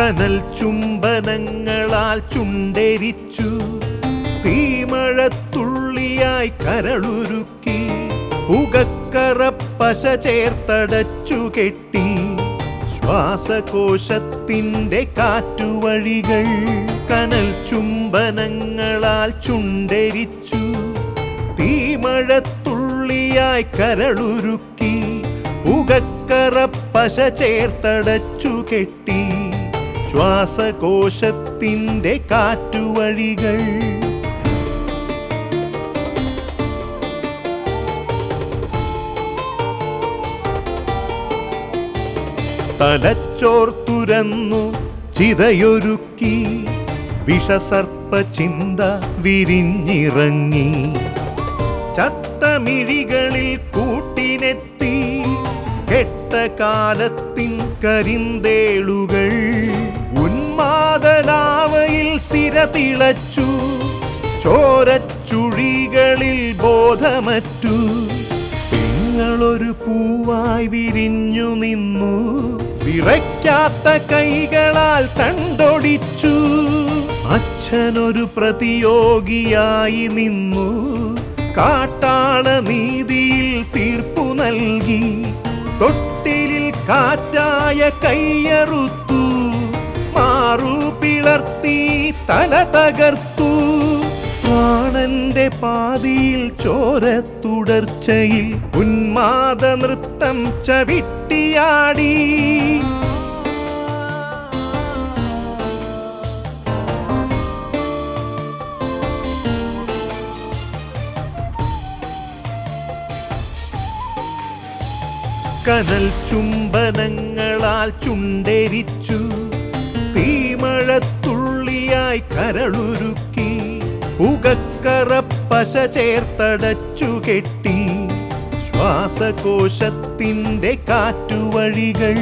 കനൽ ചുംബനങ്ങളാൽ ചുണ്ടെരിച്ചു, തീമഴത്തുള്ളിയായി കരളുരുക്കി, പുകക്കറപ്പശ ചേർത്തടച്ചു കെട്ടി, ശ്വാസകോശത്തിൻ്റെ കാറ്റുവഴികൾ. കനൽ ചുംബനങ്ങളാൽ ചുണ്ടെരിച്ചു, തീമഴത്തുള്ളിയായി കരളുരുക്കി, പുകക്കറപ്പശ ചേർത്തടച്ചു കെട്ടി, ശ്വാസകോശത്തിൻ്റെ കാറ്റുവഴികൾ. തലച്ചോർ തുരന്നു ചിതയൊരുക്കി, വിഷസർപ്പചിന്ത വിരിഞ്ഞിറങ്ങി, ചത്തമിഴികളിൽ കൂട്ടിനെത്തി, കെട്ട കാലത്തിൻ കരിന്തേളുകൾ. ഉന്മാദലാവയിൽ സിര തിളച്ചു, ചോരച്ചുഴികളിൽ ബോധമറ്റു, നിങ്ങളൊരു പൂവായി വിരിഞ്ഞു നിന്നു, വിറയ്ക്കാത്ത കൈകളാൽ തണ്ടൊടിച്ചു. അച്ഛനൊരു പ്രതിയോഗിയായി നിന്നു, കാട്ടാള നീതിയിൽ തീർപ്പു നൽകി, തൊട്ടിലിൽ കാറ്റായ കയ്യറുത്തു, മാറു പിളർത്തി തല തകർത്തു. പ്രാണന്റെ പാതിയിൽ ചോരത്തുടർച്ചയിൽ ഉന്മാദ നൃത്തം ചവിട്ടിയാടി. കനൽ ചുംബനങ്ങളാൽ ചുണ്ടെരിച്ചു, തീമഴത്തുള്ളിയായി കരളുരുക്കി, പുകക്കറപ്പശ ചേർത്തടച്ചു കെട്ടി, ശ്വാസകോശത്തിൻ്റെ കാറ്റുവഴികൾ.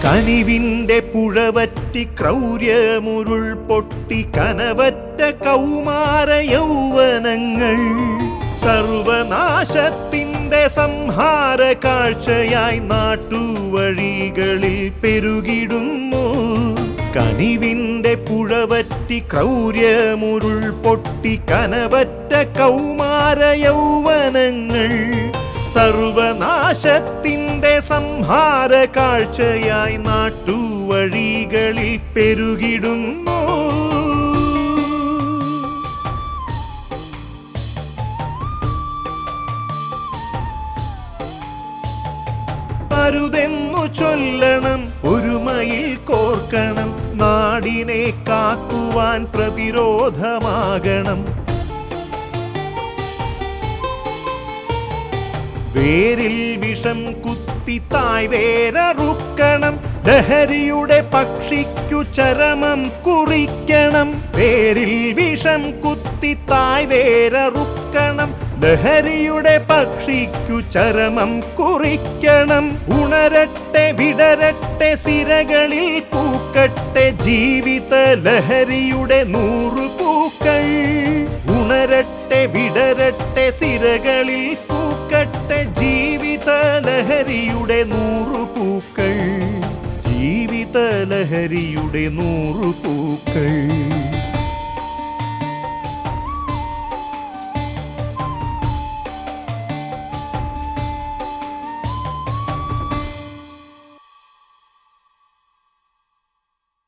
കനിവിൻ്റെ പുഴവറ്റി ക്രൗര്യമുരുൾ പൊട്ടി, കനവറ്റ കൗമാര യൗവനങ്ങൾ, സർവനാശത്തിൻ്റെ സംഹാര കാഴ്ചയായി നാട്ടുവഴികളിൽ പെരുകിടുന്നു. കനിവിൻ്റെ പുഴവറ്റി ക്രൗര്യമുരുൾ പൊട്ടി, കനവറ്റ കൗമാര യൗവനങ്ങൾ, സർവനാശത്തിൻ്റെ സംഹാര കാഴ്ചയായി നാട്ടുവഴികളിൽ പെരുകിടുന്നു. അരുതെന്നു ചൊല്ലണം, ഒരുമയിൽ കോർക്കണം, നാടിനെ കാക്കുവാൻ പ്രതിരോധമാകണം. വേരിൽ വിഷം കുത്തി തായ് വേരറുക്കണം, ലഹരിയുടെ പക്ഷിക്കു ചരമം കുറിക്കണം. വേരിൽ വിഷം കുത്തി തായ് വേരറുക്കണം, ലഹരിയുടെ പക്ഷിക്കു ചരമം കുറിക്കണം. ഉണരട്ടെ വിടരട്ടെ സിരകളിൽ പൂക്കട്ടെ, ജീവിത ലഹരിയുടെ 100 പൂക്കൾ. ഉണരട്ടെ വിടരട്ടെ സിരകളിൽ പൂക്കട്ടെ, ജീവിത ലഹരിയുടെ 100 പൂക്കൾ. ജീവിത ലഹരിയുടെ 100 പൂക്കൾ.